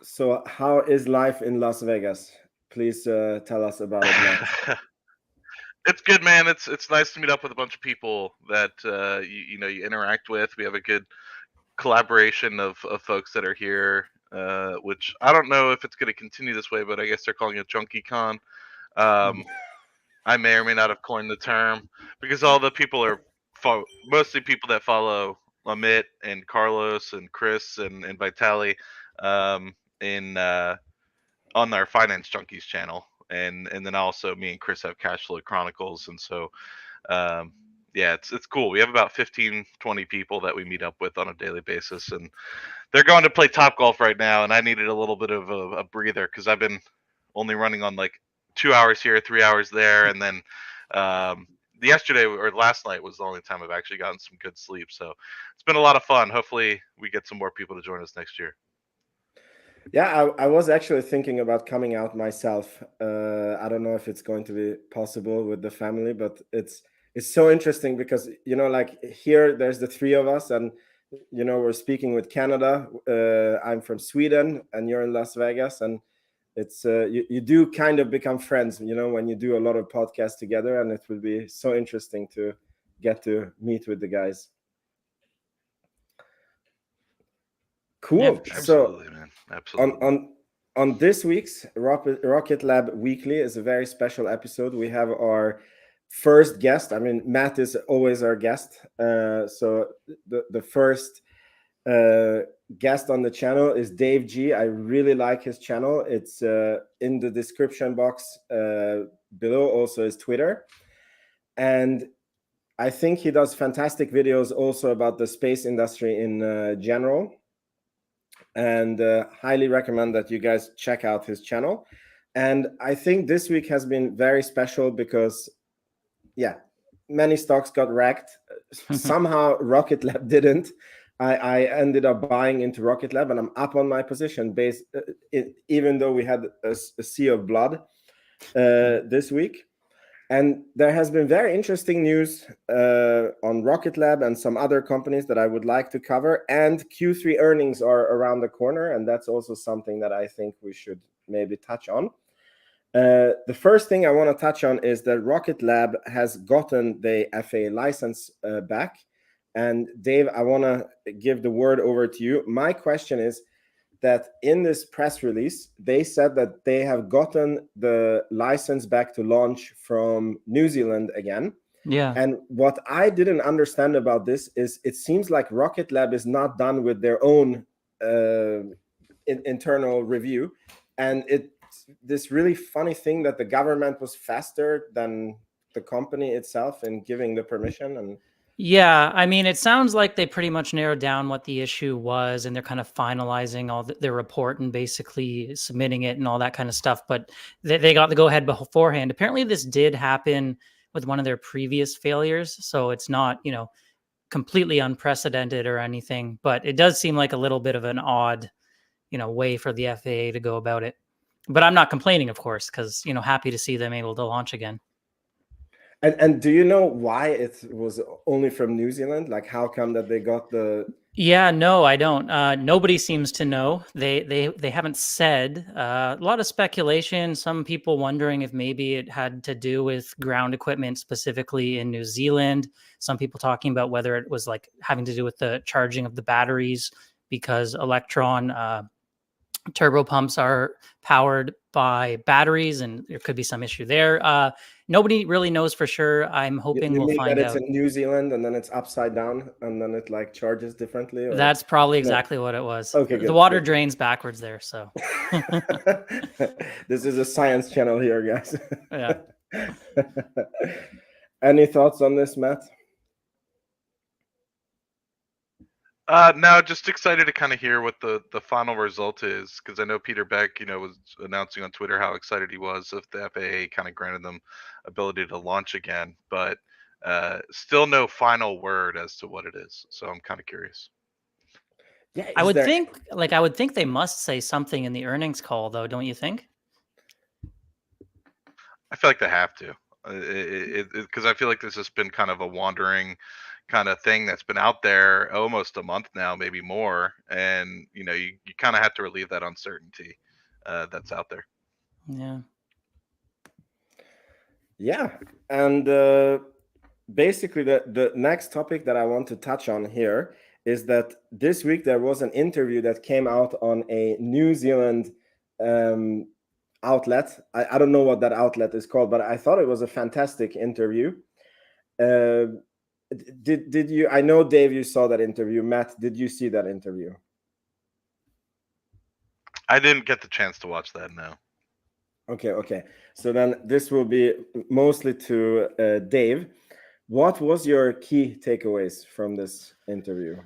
So how is life in Las Vegas? Please tell us about it, Matt. It's good, man. It's nice to meet up with a bunch of people that you interact with. We have a good collaboration of folks that are here, which I don't know if it's going to continue this way, but I guess they're calling it Junkie Con. Um, I may or may not have coined the term because all the people are mostly people that follow Amit and Carlos and Chris and Vitali um, in on our Finance Junkies channel, and then also me and Chris have Cash Flow Chronicles, and so um, yeah, it's cool. We have about 15, 20 people that we meet up with on a daily basis, and they're going to play Top Golf right now, and I needed a little bit of a breather because I've been only running on like 2 hours here, 3 hours there, and then yesterday or last night was the only time I've actually gotten some good sleep. So it's been a lot of fun. Hopefully, we get some more people to join us next year. Yeah, I was actually thinking about coming out myself. I don't know if it's going to be possible with the family, but it's so interesting because like here, there's the three of us, and we're speaking with Canada. I'm from Sweden, and you're in Las Vegas, and it's you do kind of become friends, when you do a lot of podcasts together, and it will be so interesting to get to meet with the guys. Yeah, Cool. for sure. So Absolutely, man. on Absolutely. on on this week's Rocket Lab Weekly is a very special episode. We have our first guest. I mean, Matt is always our guest. So the first uh, guest on the channel is Dave G. I really like his channel. It's in the description box below. Also, his Twitter, and I think he does fantastic videos also about the space industry in general, and highly recommend that you guys check out his channel. And I think this week has been very special because, yeah, many stocks got wrecked. Somehow Rocket Lab didn't. I ended up buying into Rocket Lab, and I'm up on my position even though we had a sea of blood this week. And there has been very interesting news on Rocket Lab and some other companies that I would like to cover. And Q3 earnings are around the corner, and that's also something that I think we should maybe touch on. The first thing I want to touch on is that Rocket Lab has gotten the FAA license back. And Dave, I want to give the word over to you. My question is that in this press release, they said that they have gotten the license back to launch from New Zealand again. Yeah. And what I didn't understand about this is it seems like Rocket Lab is not done with their own internal review. And it's this really funny thing that the government was faster than the company itself in giving the permission. And Yeah, I mean, it sounds like they pretty much narrowed down what the issue was, and they're kind of finalizing all their report and basically submitting it and all that kind of stuff. But they got the go ahead beforehand. Apparently, this did happen with one of their previous failures, so it's not completely unprecedented or anything. But it does seem like a little bit of an odd way for the FAA to go about it. But I'm not complaining, of course, because happy to see them able to launch again. And do you know why it was only from New Zealand? Like, how come that they got the? Yeah, no, I don't. Nobody seems to know. They haven't said. A lot of speculation. Some people wondering if maybe it had to do with ground equipment specifically in New Zealand. Some people talking about whether it was like having to do with the charging of the batteries because Electron turbo pumps are powered by batteries, and there could be some issue there. Nobody really knows for sure. I'm hoping You we'll mean that find it's out. in New Zealand and then it's upside down and then it like charges differently, or That's probably no? exactly what it was. Okay, The good, water good. drains backwards there, so This is a science channel here, guys. yeah. Any thoughts on this, Matt? No, just excited to kind of hear what the final result is because I know Peter Beck, was announcing on Twitter how excited he was if the FAA kind of granted them ability to launch again, but still no final word as to what it is. So I'm kind of curious. Yeah, I is would there? think they must say something in the earnings call, though, don't you think? I feel like they have to, because I feel like this has been kind of a wandering kind of thing that's been out there almost a month now, maybe more, and you kind of have to relieve that uncertainty that's out there. Yeah, and basically the next topic that I want to touch on here is that this week there was an interview that came out on a New Zealand outlet. I don't know what that outlet is called, but I thought it was a fantastic interview. Did you? I know, Dave, you saw that interview. Matt, did you see that interview? I didn't get the chance to watch that, no. Okay. So then this will be mostly to Dave. What was your key takeaways from this interview?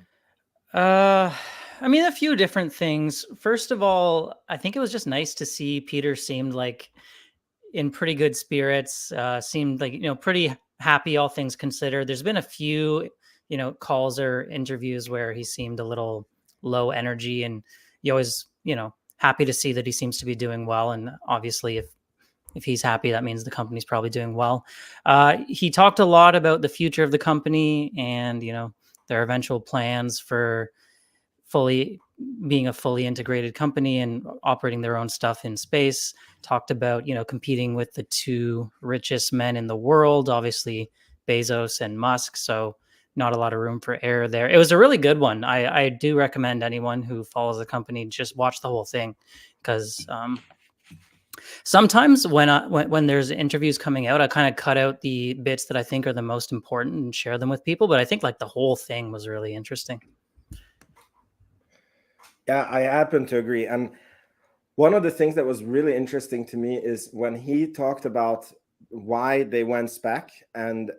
I mean, a few different things. First of all, I think it was just nice to see Peter seemed like in pretty good spirits, seemed like, pretty happy, all things considered. There's been a few, calls or interviews where he seemed a little low energy, and you always, happy to see that he seems to be doing well. And obviously if he's happy, that means the company's probably doing well. He talked a lot about the future of the company and, their eventual plans for being a fully integrated company and operating their own stuff in space. Talked about, competing with the two richest men in the world, obviously Bezos and Musk. So not a lot of room for error there. It was a really good one. I do recommend anyone who follows the company, just watch the whole thing, because sometimes when there's interviews coming out, I kind of cut out the bits that I think are the most important and share them with people. But I think like the whole thing was really interesting. Yeah, I happen to agree. And one of the things that was really interesting to me is when he talked about why they went SPAC, and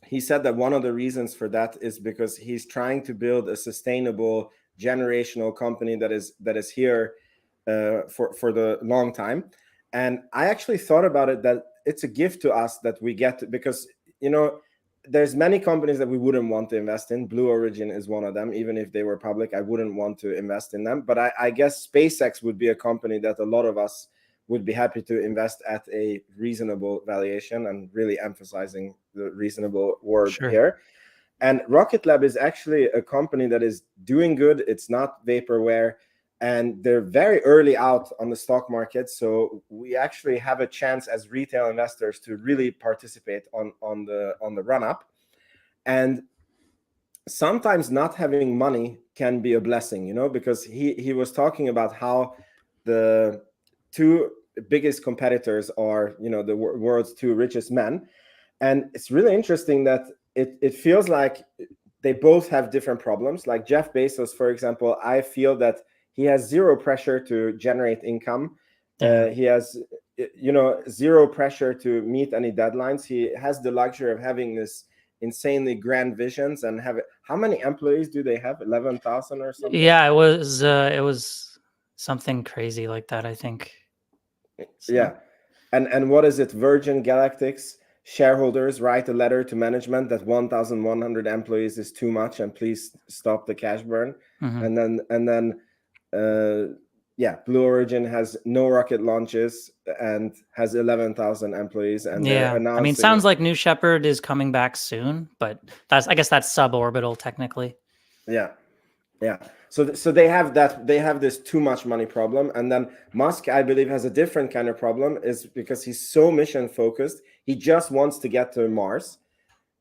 he said that one of the reasons for that is because he's trying to build a sustainable generational company that is here for the long time. And I actually thought about it, that it's a gift to us that we get to, because there's many companies that we wouldn't want to invest in. Blue Origin is one of them. Even if they were public, I wouldn't want to invest in them. But I guess SpaceX would be a company that a lot of us would be happy to invest at a reasonable valuation, and really emphasizing the reasonable word here. And Rocket Lab is actually a company that is doing good. It's not vaporware, and they're very early out on the stock market. So we actually have a chance as retail investors to really participate on the run up. And sometimes not having money can be a blessing, because he was talking about how the two biggest competitors are, the world's two richest men. And it's really interesting that it feels like they both have different problems. Like Jeff Bezos, for example, I feel that he has zero pressure to generate income. He has, zero pressure to meet any deadlines. He has the luxury of having this insanely grand visions and how many employees do they have? 11,000 or something? Yeah, it was something crazy like that, I think. So. Yeah. And what is it? Virgin Galactic's shareholders write a letter to management that 1,100 employees is too much and please stop the cash burn. Mm-hmm. And then Blue Origin has no rocket launches and has 11,000 employees, and they're announcing. I mean, sounds like New Shepard is coming back soon, but I guess that's suborbital technically. Yeah. So they have that. They have this too much money problem, and then Musk, I believe, has a different kind of problem, is because he's so mission focused. He just wants to get to Mars,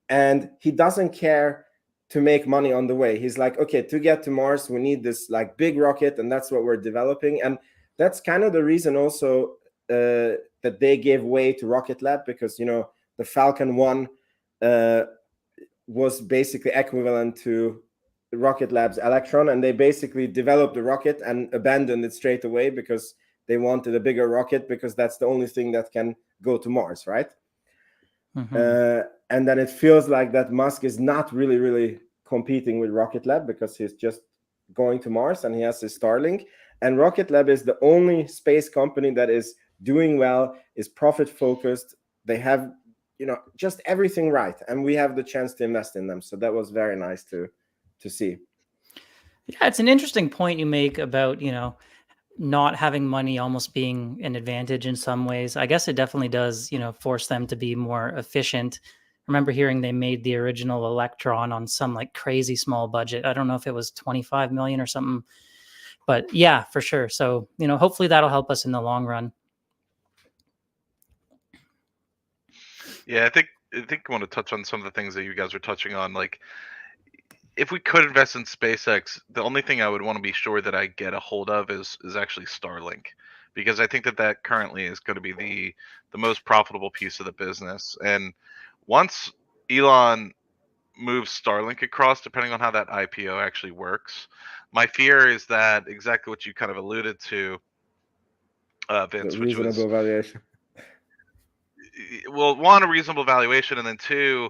and he doesn't care to make money on the way. He's like, okay, to get to Mars, we need this like big rocket, and that's what we're developing. And that's kind of the reason also that they gave way to Rocket Lab, because the Falcon 1 was basically equivalent to Rocket Lab's Electron, and they basically developed the rocket and abandoned it straight away because they wanted a bigger rocket, because that's the only thing that can go to Mars, right? Mm-hmm. And then it feels like that Musk is not really competing with Rocket Lab, because he's just going to Mars and he has his Starlink. And Rocket Lab is the only space company that is doing well, is profit focused. They have, just everything right, and we have the chance to invest in them. So that was very nice to see. Yeah, it's an interesting point you make about, not having money almost being an advantage in some ways. I guess it definitely does, force them to be more efficient, remember hearing they made the original Electron on some like crazy small budget. I don't know if it was 25 million or something, but yeah, for sure. So, hopefully that'll help us in the long run. Yeah, I think I want to touch on some of the things that you guys are touching on. Like, if we could invest in SpaceX, the only thing I would want to be sure that I get a hold of is actually Starlink, because I think that currently is going to be the most profitable piece of the business. And once Elon moves Starlink across, depending on how that IPO actually works, my fear is that exactly what you kind of alluded to, Vince, The which was, reasonable valuation. well, one, a reasonable valuation, and then two,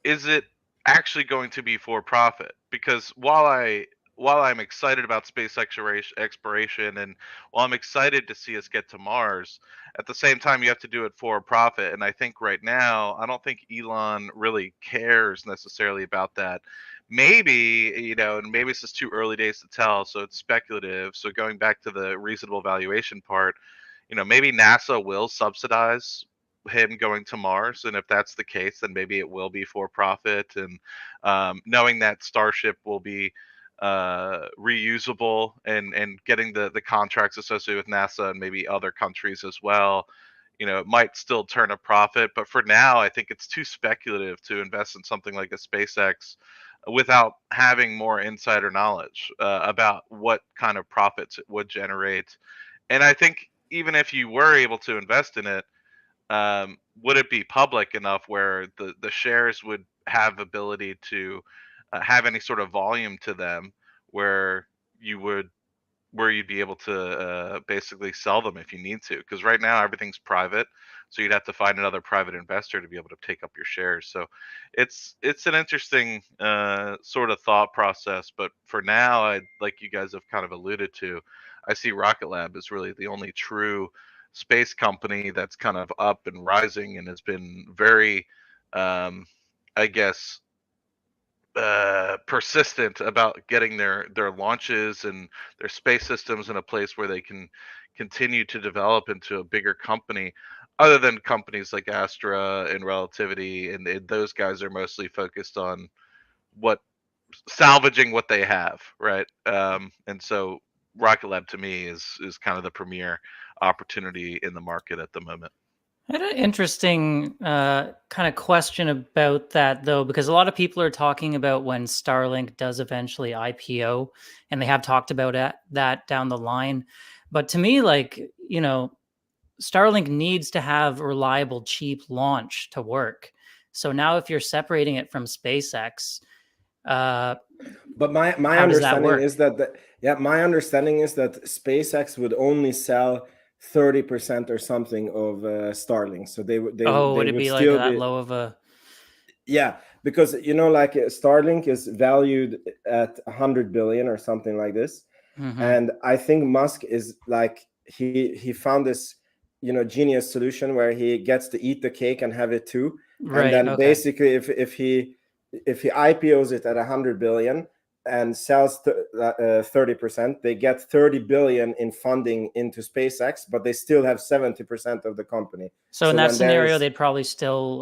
is it actually going to be for profit? Because while I'm excited about space exploration, and while I'm excited to see us get to Mars, at the same time you have to do it for profit. And I think right now, I don't think Elon really cares necessarily about that. Maybe, and maybe it's just too early days to tell, so it's speculative. So going back to the reasonable valuation part, maybe NASA will subsidize him going to Mars, and if that's the case, then maybe it will be for profit. And knowing that Starship will be reusable, and getting the contracts associated with NASA and maybe other countries as well, it might still turn a profit. But for now, I think it's too speculative to invest in something like a SpaceX without having more insider knowledge about what kind of profits it would generate. And I think even if you were able to invest in it, would it be public enough where the shares would have ability to have any sort of volume to them, where you would where you'd be able to basically sell them if you need to? Because right now everything's private, so you'd have to find another private investor to be able to take up your shares. So it's an interesting sort of thought process. But for now, like you guys have kind of alluded to, I see Rocket Lab as really the only true space company that's kind of up and rising and has been very, I guess, persistent about getting their launches and their space systems in a place where they can continue to develop into a bigger company, other than companies like Astra and Relativity, and those guys are mostly focused on what salvaging what they have, right? And so Rocket Lab to me is kind of the premier opportunity in the market at the moment. I had an interesting kind of question about that, though, because a lot of people are talking about when Starlink does eventually IPO, and they have talked about that down the line. But to me, like, Starlink needs to have reliable, cheap launch to work. So now if you're separating it from SpaceX, but my how does that understanding work? is my understanding is that SpaceX would only sell 30% or something of Starlink. So they would would it be like still that be, low of a... yeah, because like Starlink is valued at 100 billion or something like this. Mhm. And I think Musk is like, he found this genius solution where he gets to eat the cake and have it too. Right, And then okay. basically if he IPOs it at 100 billion and sells 30%, they get 30 billion in funding into SpaceX, but they still have 70% of the company. So in that when scenario, they'd probably still,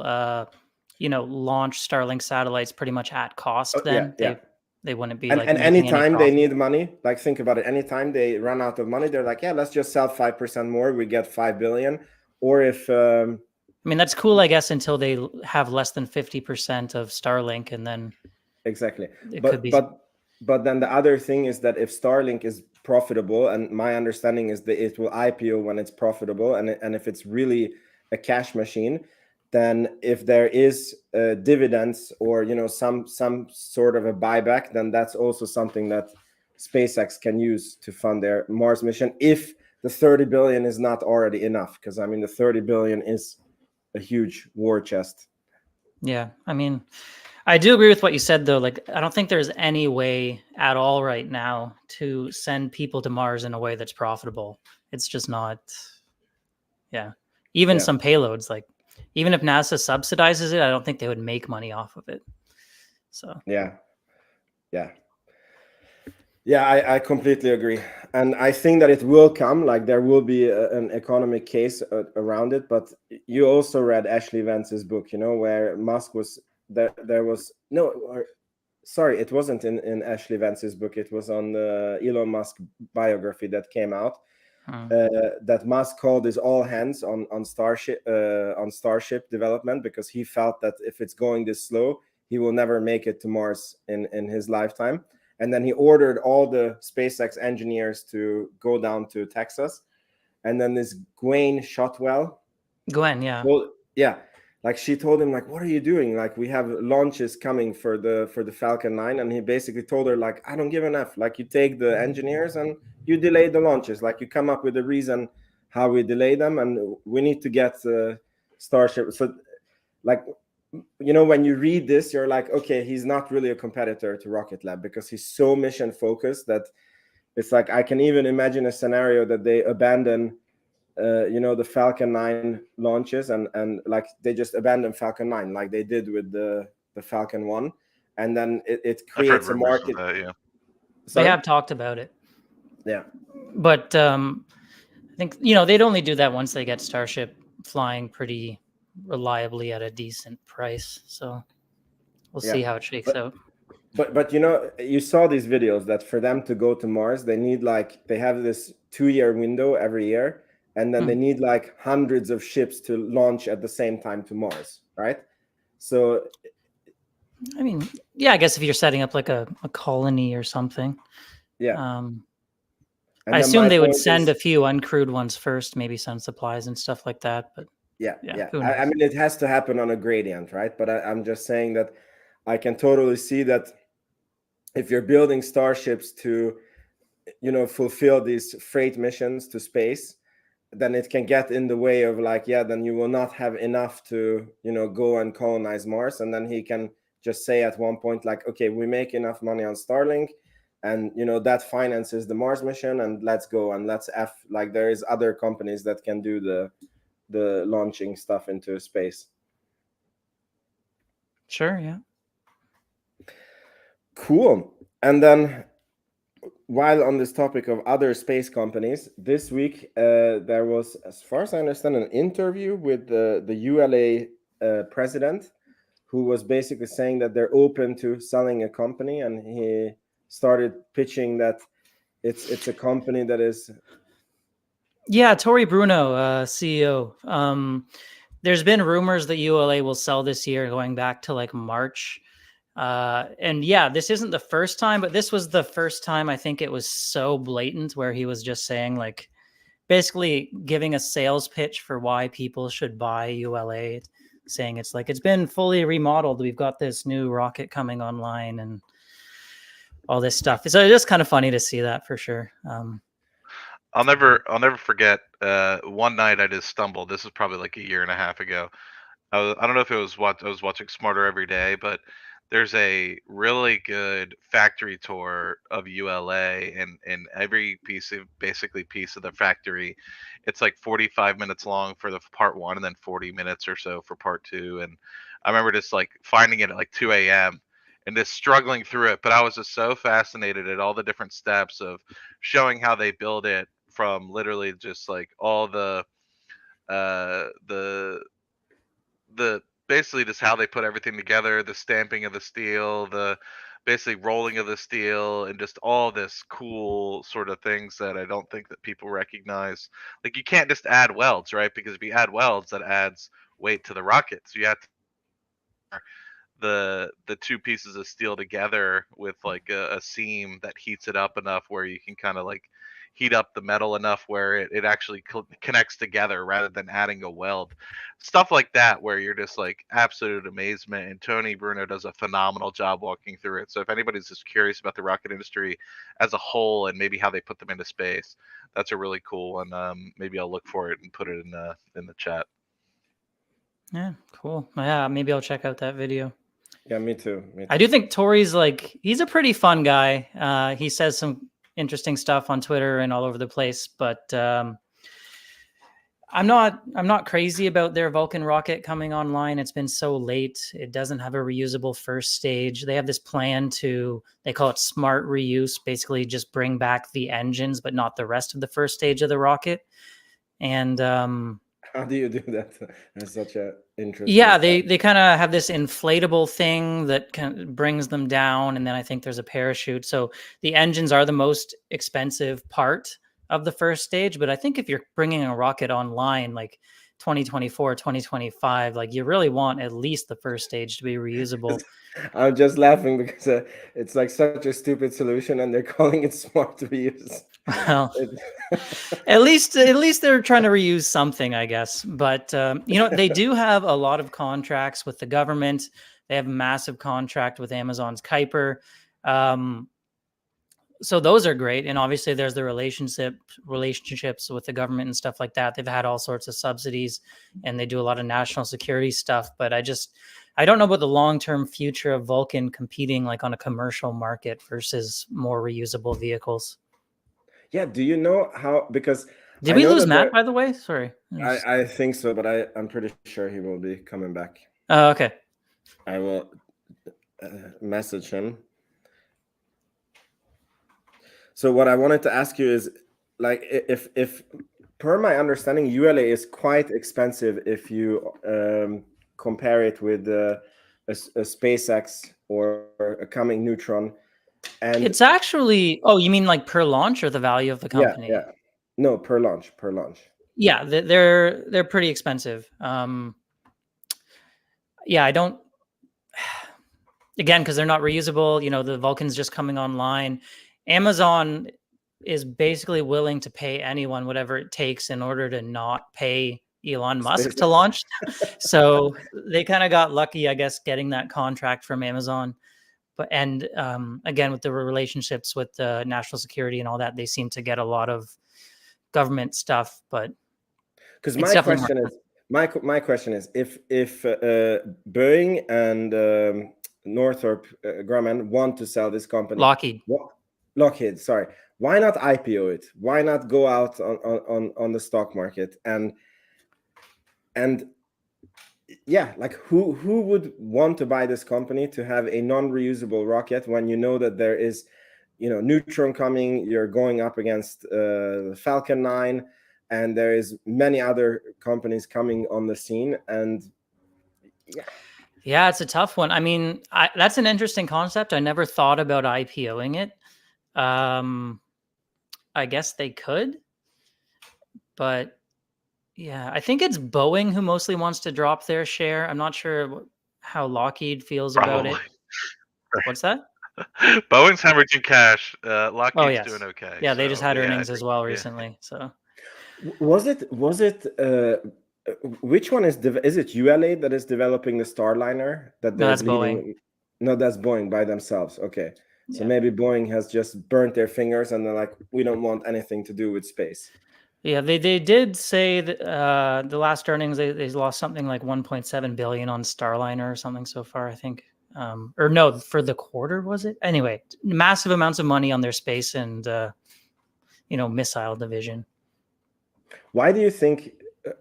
launch Starlink satellites pretty much at cost. Then yeah. they wouldn't be And, like and making any anytime they profit. need money, like think about it, anytime they run out of money, they're like, yeah, let's just sell 5% more, we get 5 billion. Or if I mean, that's cool, I guess, until they have less than 50% of Starlink, and then exactly. it But could be... but then the other thing is that if Starlink is profitable, and my understanding is that it will IPO when it's profitable, and if it's really a cash machine, then if there is dividends or some sort of a buyback, then that's also something that SpaceX can use to fund their Mars mission, if the 30 billion is not already enough. Because I mean, the 30 billion is a huge war chest. Yeah, I mean, I do agree with what you said, though. Like, I don't think there's any way at all right now to send people to Mars in a way that's profitable. It's just not. Yeah. Even some payloads, like, even if NASA subsidizes it, I don't think they would make money off of it. So yeah, I completely agree. and I think that it will come. Like there will be an economic case around it. But you also read Ashley Vance's book, where Musk was there. There was no. Sorry, it wasn't in Ashley Vance's book. It was on the Elon Musk biography that came out. That Musk called his all hands on Starship development, because he felt that if it's going this slow, he will never make it to Mars in his lifetime. And then he ordered all the SpaceX engineers to go down to Texas. And then this Gwen Shotwell, like she told him, like, what are you doing? Like, we have launches coming for the Falcon 9. And he basically told her, like, I don't give an F. Like, you take the engineers and you delay the launches. Like, you come up with a reason how we delay them, and we need to get Starship. So, like, when you read this, you're like, okay, he's not really a competitor to Rocket Lab, because he's so mission focused that it's like, I can even imagine a scenario that they abandon the Falcon 9 launches and like they just abandon Falcon 9 like they did with the Falcon 1, and then it creates a market. They have talked about it. Yeah. But I think, they'd only do that once they get Starship flying pretty reliably at a decent price. So we'll see how it shakes out. But you saw these videos that for them to go to Mars, they need they have this 2-year window every year. And then they need like hundreds of ships to launch at the same time to Mars, right? So, I mean, yeah, I guess if you're setting up like a colony or something. Yeah. I assume they would send a few uncrewed ones first, maybe send supplies and stuff like that. But yeah. I mean, it has to happen on a gradient, right? But I'm just saying that I can totally see that if you're building starships to, fulfill these freight missions to space, then it can get in the way of then you will not have enough to, go and colonize Mars. And then he can just say at one point, like, okay, we make enough money on Starlink and, that finances the Mars mission, and let's go and let's there is other companies that can do the launching stuff into space. Sure. Yeah. Cool. And then, while on this topic of other space companies, this week there was, as far as I understand, an interview with the ULA president, who was basically saying that they're open to selling a company, and he started pitching that it's a company that is. Yeah, Tori Bruno, CEO. There's been rumors that ULA will sell this year, going back to like March. And yeah, this isn't the first time, but this was the first time I think it was so blatant, where he was just saying, like, basically giving a sales pitch for why people should buy ULA, saying it's been fully remodeled. We've got this new rocket coming online and all this stuff. So it's just kind of funny to see that, for sure. I'll never forget one night I just stumbled. This is probably like a year and a half ago. I don't know if it was what I was watching Smarter Every Day, but there's a really good factory tour of ULA, and every piece of the factory, it's like 45 minutes long for the part 1 and then 40 minutes or so for part 2. And I remember just like finding it at like 2 a.m. and just struggling through it. But I was just so fascinated at all the different steps of showing how they build it, from literally just like all the basically just how they put everything together, the stamping of the steel, the basically rolling of the steel, and just all this cool sort of things that I don't think that people recognize. Like, you can't just add welds, right? Because if you add welds, that adds weight to the rocket. So you have to the two pieces of steel together with like a seam that heats it up enough where you can kind of like heat up the metal enough where it actually connects together rather than adding a weld. Stuff like that, where you're just like absolute amazement. And Tony Bruno does a phenomenal job walking through it. So if anybody's just curious about the rocket industry as a whole and maybe how they put them into space, that's a really cool one. Maybe I'll look for it and put it in the chat. Yeah, cool. Yeah, maybe I'll check out that video. Yeah, me too. I do think Tori's he's a pretty fun guy. He says some interesting stuff on Twitter and all over the place, but I'm not crazy about their Vulcan rocket coming online. It's been so late. It doesn't have a reusable first stage. They have this plan they call it smart reuse, basically just bring back the engines, but not the rest of the first stage of the rocket. And how do you do that? That's such a interesting. yeah, they kind of have this inflatable thing that brings them down, and then I think there's a parachute. So the engines are the most expensive part of the first stage, but I think if you're bringing a rocket online like 2024, 2025, like you really want at least the first stage to be reusable. I'm just laughing because it's like such a stupid solution, and they're calling it smart reuse. Well, at least they're trying to reuse something, I guess. But they do have a lot of contracts with the government. They have a massive contract with Amazon's Kuiper. So those are great, and obviously there's the relationships with the government and stuff like that. They've had all sorts of subsidies, and they do a lot of national security stuff. But I don't know about the long-term future of Vulcan competing like on a commercial market versus more reusable vehicles. Yeah, do you know how? Because did we lose Matt, by the way? Sorry. I think so, but I'm pretty sure he will be coming back. Oh, okay. I will message him. So what I wanted to ask you is, like, if per my understanding, ULA is quite expensive if you compare it with a SpaceX or a coming Neutron. And it's actually, oh, you mean like per launch or the value of the company? Yeah. No, per launch. Yeah, they're pretty expensive. Yeah, I don't. Again, because they're not reusable. The Vulcan's just coming online. Amazon is basically willing to pay anyone whatever it takes in order to not pay Elon Musk to launch. So they kind of got lucky, I guess, getting that contract from Amazon. But again, with the relationships with the national security and all that, they seem to get a lot of government stuff. But because my question is, if Boeing and Northrop Grumman want to sell this company, Lockheed, sorry, why not IPO it? Why not go out on the stock market and yeah, like who would want to buy this company to have a non-reusable rocket when you know that there is, Neutron coming, you're going up against the Falcon 9, and there is many other companies coming on the scene, and yeah, it's a tough one. I mean, that's an interesting concept. I never thought about IPOing it. I guess they could, but yeah, I think it's Boeing who mostly wants to drop their share. I'm not sure how Lockheed feels about it. What's that? Boeing's hemorrhaging cash. Lockheed's doing okay. Yeah, they just had earnings as well recently. So was it which one is it ULA that is developing the Starliner that no, that's Boeing. No, that's Boeing by themselves. Okay. So maybe Boeing has just burnt their fingers and they're like, we don't want anything to do with space. Yeah, they did say that the last earnings they lost something like 1.7 billion on Starliner or something so far, I think. Or no, for the quarter, was it? Anyway, massive amounts of money on their space and missile division. Why do you think?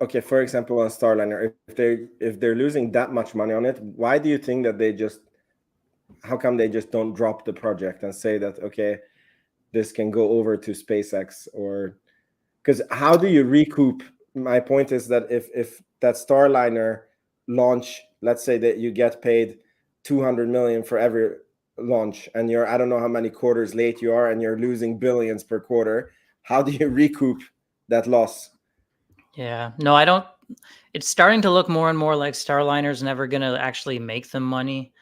Okay, for example, on Starliner, if they're losing that much money on it, why do you think that how come they just don't drop the project and say that, okay, this can go over to SpaceX? Or because how do you recoup? My point is that if that Starliner launch, let's say that you get paid 200 million for every launch, and you're, I don't know how many quarters late you are, and you're losing billions per quarter, how do you recoup that loss? Yeah, no, I don't. It's starting to look more and more like Starliner's never going to actually make them money.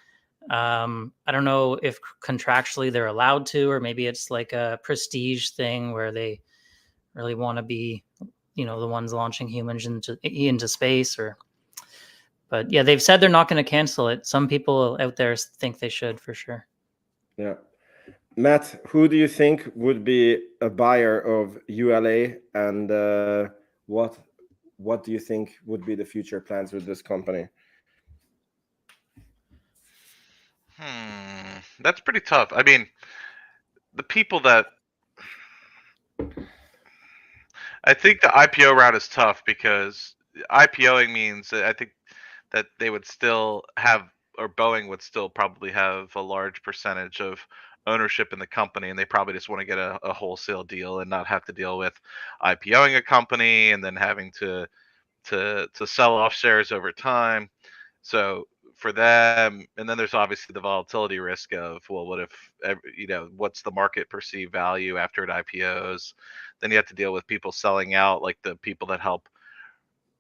I don't know if contractually they're allowed to, or maybe it's like a prestige thing where they really want to be, the ones launching humans into space. But yeah, they've said they're not going to cancel it. Some people out there think they should, for sure. Yeah. Matt, who do you think would be a buyer of ULA, and what do you think would be the future plans with this company? That's pretty tough. I mean, the people that I think the IPO route is tough because IPOing means that I think that they would still have, or Boeing would still probably have a large percentage of ownership in the company, and they probably just want to get a wholesale deal and not have to deal with IPOing a company and then having to sell off shares over time. So for them, and then there's obviously the volatility risk of, well, what if, what's the market perceived value after it IPOs? Then you have to deal with people selling out, like the people that help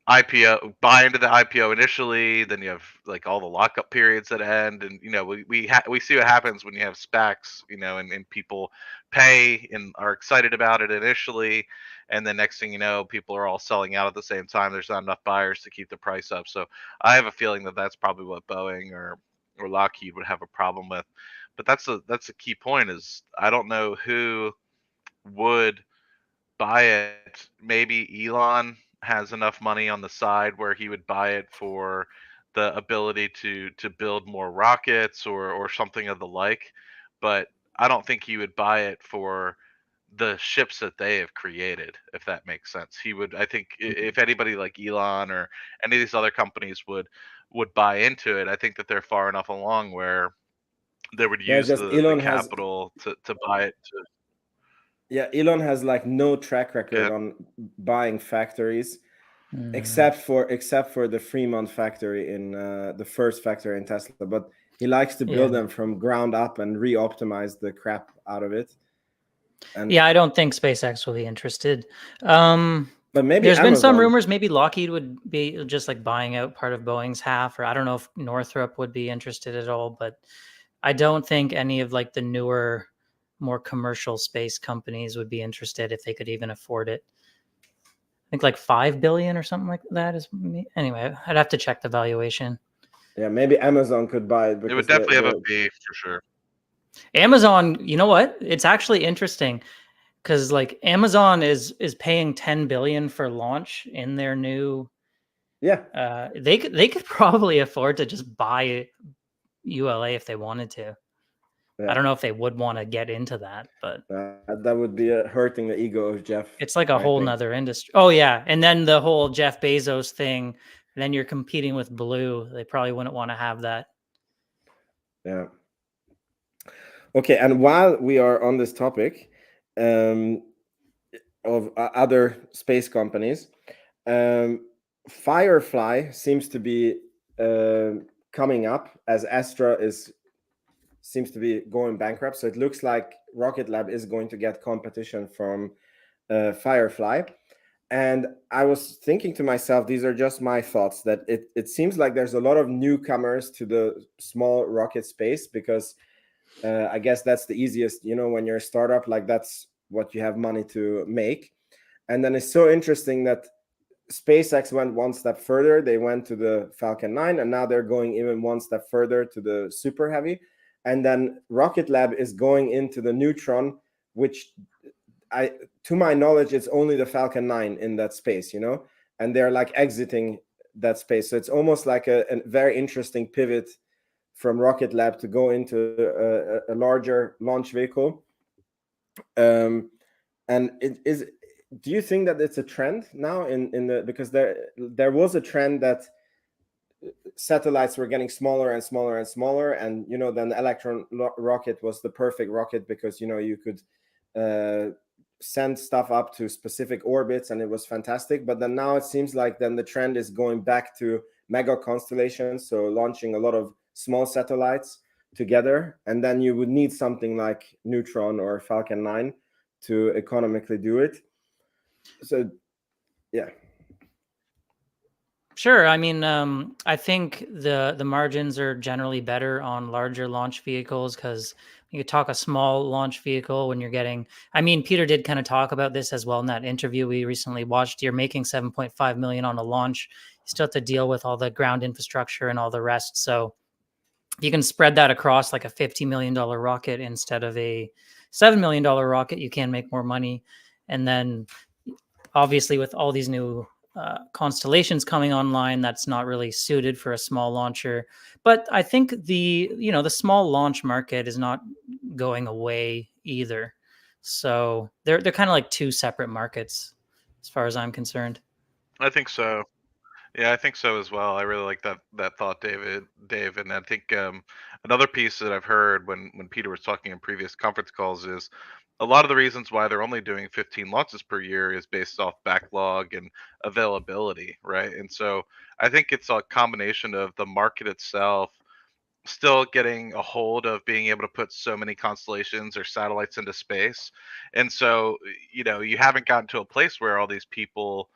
IPO buy into the IPO initially. Then you have like all the lockup periods that end, and we see what happens when you have SPACs, and people pay and are excited about it initially, and then next thing you know, people are all selling out at the same time. There's not enough buyers to keep the price up. So I have a feeling that that's probably what Boeing or Lockheed would have a problem with. But that's a key point, is I don't know who would buy it. Maybe Elon has enough money on the side where he would buy it for the ability to build more rockets or something of the like. But I don't think he would buy it for the ships that they have created, if that makes sense. He would, I think, if anybody like Elon or any of these other companies would buy into it, I think that they're far enough along where they would Yeah, it's use just the capital to buy it. Elon has like no track record Get on buying factories, Mm. except for the Fremont factory in the first factory in Tesla. But he likes to build them from ground up and re-optimize the crap out of it. And I don't think SpaceX will be interested. but maybe there's been some Amazon. rumors maybe Lockheed would be just like buying out part of Boeing's half, or I don't know if Northrop would be interested at all, but I don't think any of like the newer, more commercial space companies would be interested if they could even afford it. I think like 5 billion or something like that is anyway. I'd have to check the valuation. Yeah, maybe Amazon could buy it because It would definitely have a fee for sure. Amazon, you know what? It's actually interesting because like Amazon is paying 10 billion for launch in their new. Yeah, they could probably afford to just buy ULA if they wanted to. yeah. I don't know if they would want to get into that, but That would be hurting the ego of Jeff. it's like a I whole think. nother industry. Oh yeah. And then the whole Jeff Bezos thing, then you're competing with Blue. They probably wouldn't want to have that. Yeah. Okay, and while we are on this topic of other space companies, Firefly seems to be coming up as Astra seems to be going bankrupt. So it looks like Rocket Lab is going to get competition from Firefly. And I was thinking to myself, these are just my thoughts, that it seems like there's a lot of newcomers to the small rocket space because I guess that's the easiest, when you're a startup, like that's what you have money to make. And then it's so interesting that SpaceX went one step further. They went to the Falcon 9, and now they're going even one step further to the Super Heavy. And then Rocket Lab is going into the Neutron, which to my knowledge, it's only the Falcon 9 in that space, and they're like exiting that space. So it's almost like a very interesting pivot from Rocket Lab to go into a larger launch vehicle. And it is. Do you think that it's a trend now because there was a trend that satellites were getting smaller and smaller and smaller, and then the Electron rocket was the perfect rocket because you could send stuff up to specific orbits and it was fantastic. But then now it seems like then the trend is going back to mega constellations, so launching a lot of small satellites together, and then you would need something like Neutron or Falcon 9 to economically do it. So yeah, sure. I mean, I think the margins are generally better on larger launch vehicles because you talk a small launch vehicle when you're getting. I mean, Peter did kind of talk about this as well in that interview we recently watched. You're making 7.5 million on a launch. You still have to deal with all the ground infrastructure and all the rest. So if you can spread that across like a $50 million rocket instead of a $7 million rocket, you can make more money. And then obviously with all these new constellations coming online, that's not really suited for a small launcher. But I think the small launch market is not going away either. So they're kind of like two separate markets. as far as I'm concerned. I think so. Yeah, I think so as well. I really like that thought, Dave, and I think another piece that I've heard when Peter was talking in previous conference calls is a lot of the reasons why they're only doing 15 launches per year is based off backlog and availability, right? And so I think it's a combination of the market itself still getting a hold of being able to put so many constellations or satellites into space. And so, you haven't gotten to a place where all these people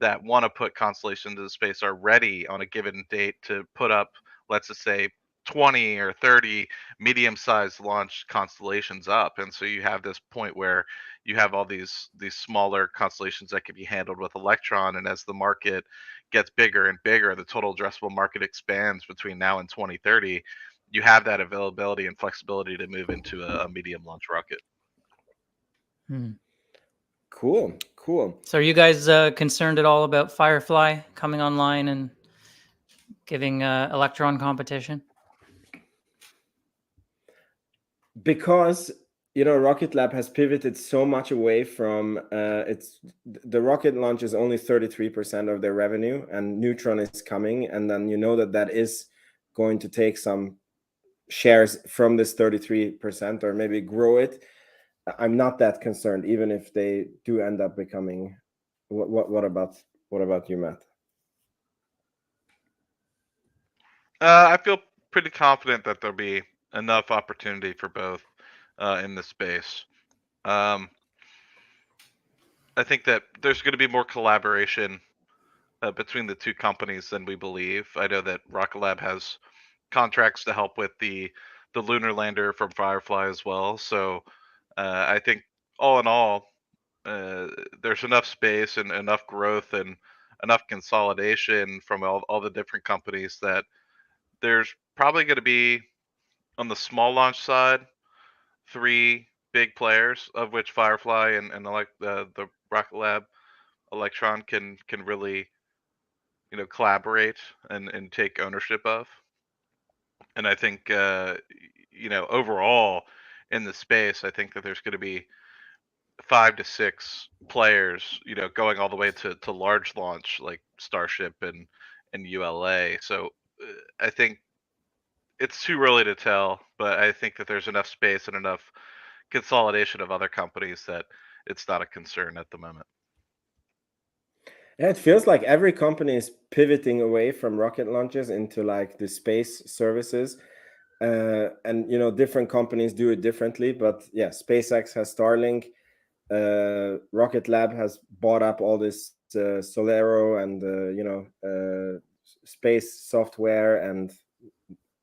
that want to put constellations into space are ready on a given date to put up, let's just say, 20 or 30 medium-sized launch constellations up. And so you have this point where you have all these smaller constellations that can be handled with Electron, and as the market gets bigger and bigger, the total addressable market expands between now and 2030. You have that availability and flexibility to move into a medium launch rocket. Cool. So are you guys concerned at all about Firefly coming online and giving Electron competition? Because Rocket Lab has pivoted so much away from the rocket launch is only 33% of their revenue, and Neutron is coming, and then that is going to take some shares from this 33% or maybe grow it. I'm not that concerned, even if they do end up becoming. What about you, Matt? I feel pretty confident that there'll be enough opportunity for both in this space. I think that there's going to be more collaboration between the two companies than we believe. I know that Rocket Lab has contracts to help with the lunar lander from Firefly as well. So I think all in all, there's enough space and enough growth and enough consolidation from all the different companies that there's probably going to be, on the small launch side, 3 big players, of which Firefly and the Rocket Lab Electron can really collaborate and take ownership of. And I think overall in the space, I think that there's going to be 5 to 6 players, going all the way to large launch like Starship and ULA. So I think it's too early to tell, but I think that there's enough space and enough consolidation of other companies that it's not a concern at the moment. Yeah, it feels like every company is pivoting away from rocket launches into like the space services. And different companies do it differently, but yeah, SpaceX has Starlink. Rocket Lab has bought up all this Solero and space software, and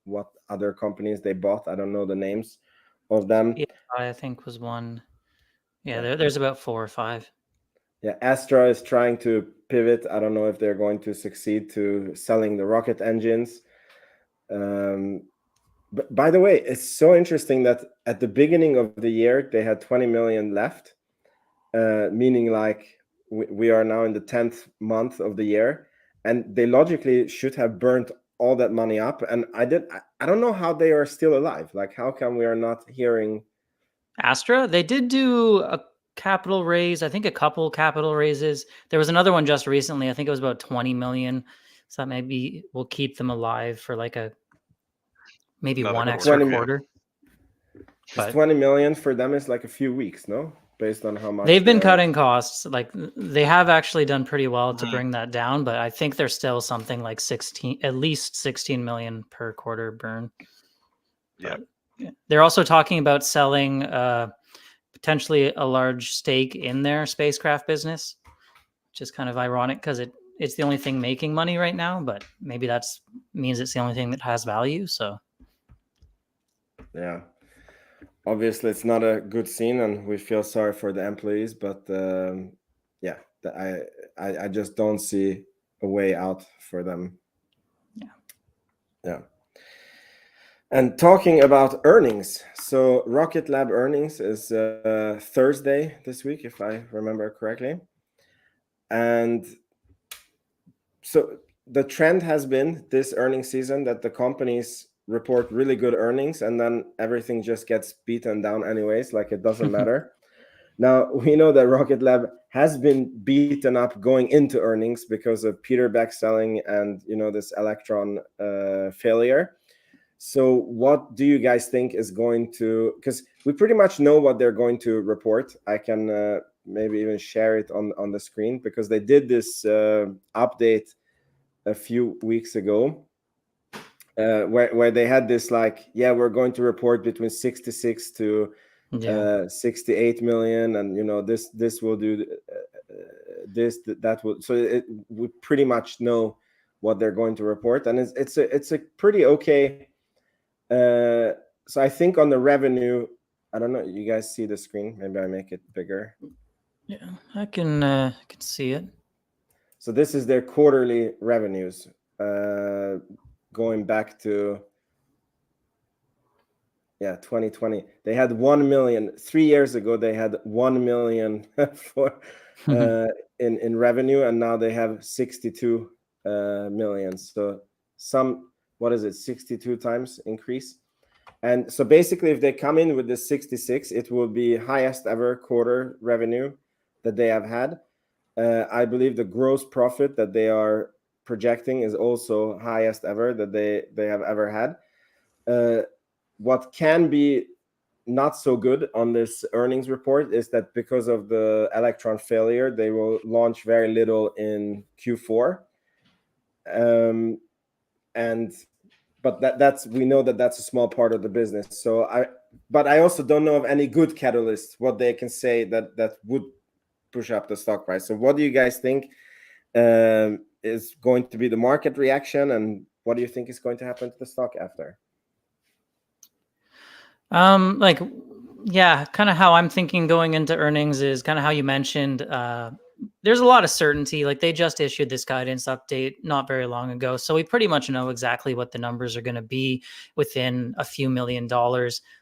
what other companies they bought. I don't know the names of them. Yeah, I think was one. Yeah, there's about 4 or 5. Yeah, Astra is trying to pivot. I don't know if they're going to succeed to selling the rocket engines. But by the way, it's so interesting that at the beginning of the year they had 20 million left, meaning like we are now in the 10th month of the year, and they logically should have burnt all that money up. And I don't know how they are still alive. Like, how come we are not hearing Astra? They did do a capital raise, I think a couple capital raises. There was another one just recently. I think it was about 20 million. So that maybe will keep them alive for like maybe Another one quarter. extra 20 quarter. But 20 million for them is like a few weeks, no? Based on how much they've been cutting costs. Like they have actually done pretty well to Mhm. bring that down, but I think there's still something like at least 16 million per quarter burn. Yeah. They're also talking about selling potentially a large stake in their spacecraft business, which is kind of ironic because it's the only thing making money right now, but maybe that's means it's the only thing that has value. So yeah, obviously it's not a good scene, and we feel sorry for the employees, but yeah, I just don't see a way out for them. Yeah. And talking about earnings, so Rocket Lab earnings is Thursday this week, if I remember correctly. And so the trend has been this earnings season that the companies report really good earnings, and then everything just gets beaten down anyways, like it doesn't matter. Now, we know that Rocket Lab has been beaten up going into earnings because of Peter Beck selling and, this Electron failure. So what do you guys think is going to, because we pretty much know what they're going to report. I can maybe even share it on the screen, because they did this update a few weeks ago, where they had this we're going to report between 66 to 68 million, and this will do that will, so we pretty much know what they're going to report, and it's a pretty okay. So I think on the revenue, I don't know, you guys see the screen? Maybe I make it bigger. Yeah, I can see it. So this is their quarterly revenues, going back to 2020. They had 1 million 3 years ago. They had 1 million for in revenue, and now they have 62 million. So what is it, 62 times increase? And so basically, if they come in with the 66, it will be highest ever quarter revenue that they have had. I believe the gross profit that they are projecting is also highest ever that they have ever had. What can be not so good on this earnings report is that because of the Electron failure, they will launch very little in Q4. But that's, we know that that's a small part of the business. But I also don't know of any good catalysts, what they can say that would push up the stock price. So what do you guys think is going to be the market reaction, and what do you think is going to happen to the stock after? Kind of how I'm thinking going into earnings is kind of how you mentioned. There's a lot of certainty. Like, they just issued this guidance update not very long ago, so we pretty much know exactly what the numbers are going to be within a few $1 million.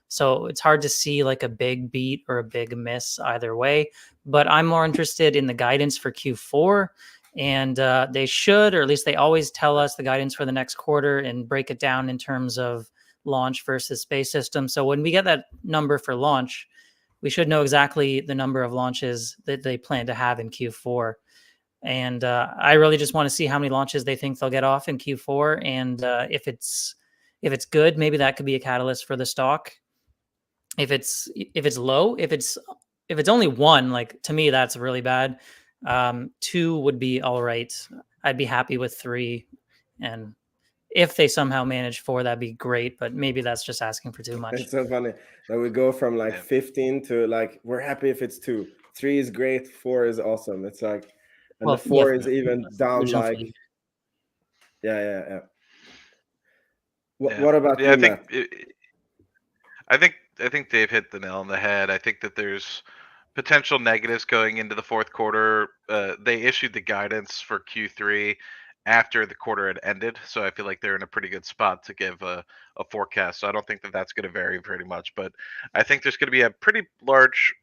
So it's hard to see like a big beat or a big miss either way. But I'm more interested in the guidance for Q4. And they should, or at least they always tell us the guidance for the next quarter and break it down in terms of launch versus space system. So when we get that number for launch, we should know exactly the number of launches that they plan to have in Q4. And I really just want to see how many launches they think they'll get off in Q4. And if it's good, maybe that could be a catalyst for the stock. If it's low, if it's only one, like, to me, that's really bad. 2 would be all right. I'd be happy with 3. And if they somehow manage 4, that'd be great, but maybe that's just asking for too much. It's so funny that we go from 15 to we're happy if it's 2. 3 is great, 4 is awesome. It's and the 4 is even down yeah. What about you, Matt? I think Dave hit the nail on the head. I think that there's potential negatives going into the fourth quarter. They issued the guidance for Q3 after the quarter had ended, so I feel like they're in a pretty good spot to give a forecast. So I don't think that that's going to vary very much, but I think there's going to be a pretty large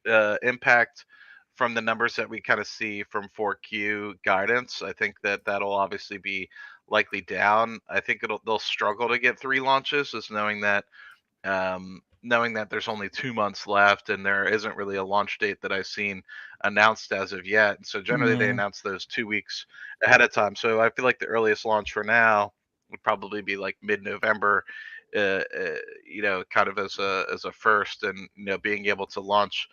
impact from the numbers that we kind of see from 4Q guidance. I think that that'll obviously be likely down. I think they'll struggle to get 3 launches, just knowing that there's only 2 months left and there isn't really a launch date that I've seen announced as of yet. And so generally they announce those 2 weeks ahead of time. So I feel like the earliest launch for now would probably be like mid-November, kind of as a first, and being able to launch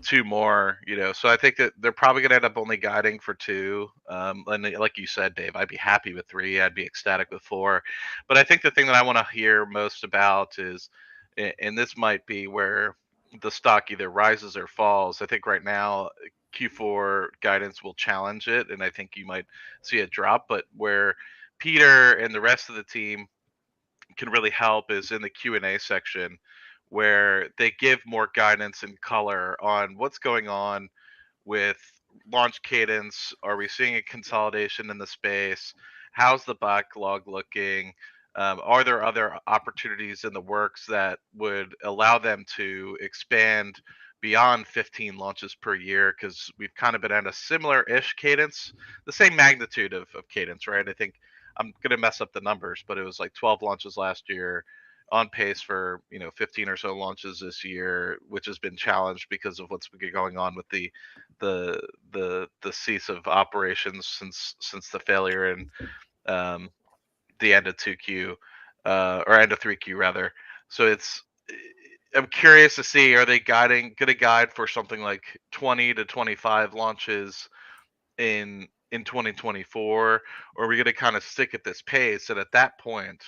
2 more. So I think that they're probably going to end up only guiding for 2. And like you said, Dave, I'd be happy with 3. I'd be ecstatic with 4. But I think the thing that I want to hear most about is, and this might be where the stock either rises or falls. I think right now Q4 guidance will challenge it, and I think you might see a drop. But where Peter and the rest of the team can really help is in the Q&A section, where they give more guidance and color on what's going on with launch cadence. Are we seeing a consolidation in the space? How's the backlog looking? Are there other opportunities in the works that would allow them to expand beyond 15 launches per year? Because we've kind of been at a similar-ish cadence, the same magnitude of cadence, right? I think I'm going to mess up the numbers, but it was like 12 launches last year, on pace for 15 or so launches this year, which has been challenged because of what's been going on with the cease of operations since the failure in the end of 2Q or end of 3Q rather. So I'm curious to see, are they going to guide for something like 20 to 25 launches in 2024, or are we going to kind of stick at this pace? And at that point,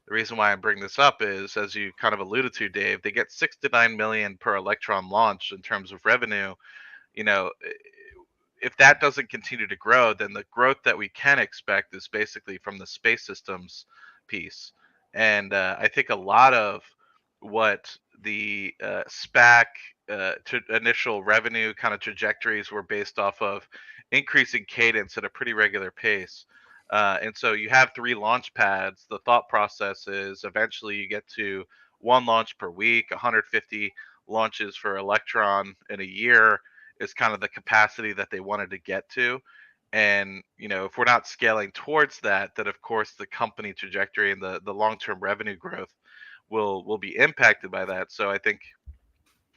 the reason why I bring this up is, as you kind of alluded to, Dave, they get 6 to 9 million per Electron launch in terms of revenue. If that doesn't continue to grow, then the growth that we can expect is basically from the space systems piece. And I think a lot of what the SPAC initial revenue kind of trajectories were based off of increasing cadence at a pretty regular pace. And so you have 3 launch pads. The thought process is eventually you get to 1 launch per week, 150 launches for Electron in a year is kind of the capacity that they wanted to get to. And if we're not scaling towards that, then of course the company trajectory and the long-term revenue growth will be impacted by that. So I think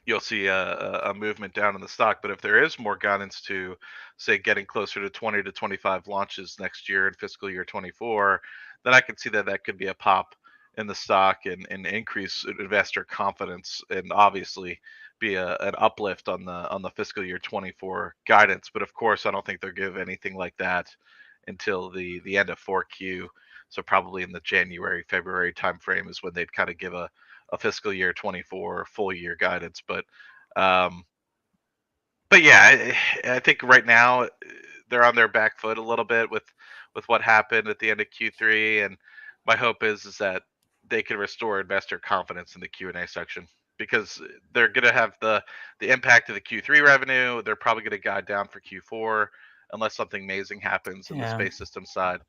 you'll see a movement down in the stock. But if there is more guidance to, say, getting closer to 20 to 25 launches next year in fiscal year 24, then I could see that could be a pop in the stock and increase investor confidence, and obviously be an uplift on the fiscal year 24 guidance. But of course, I don't think they'll give anything like that until the end of 4Q. So probably in the January, February timeframe is when they'd kind of give a fiscal year 24 full year guidance. But yeah, I think right now they're on their back foot a little bit with what happened at the end of Q3, and my hope is that they can restore investor confidence in the Q&A section, because they're going to have the impact of the Q3 revenue. They're probably going to guide down for Q4 unless something amazing happens in the space system side.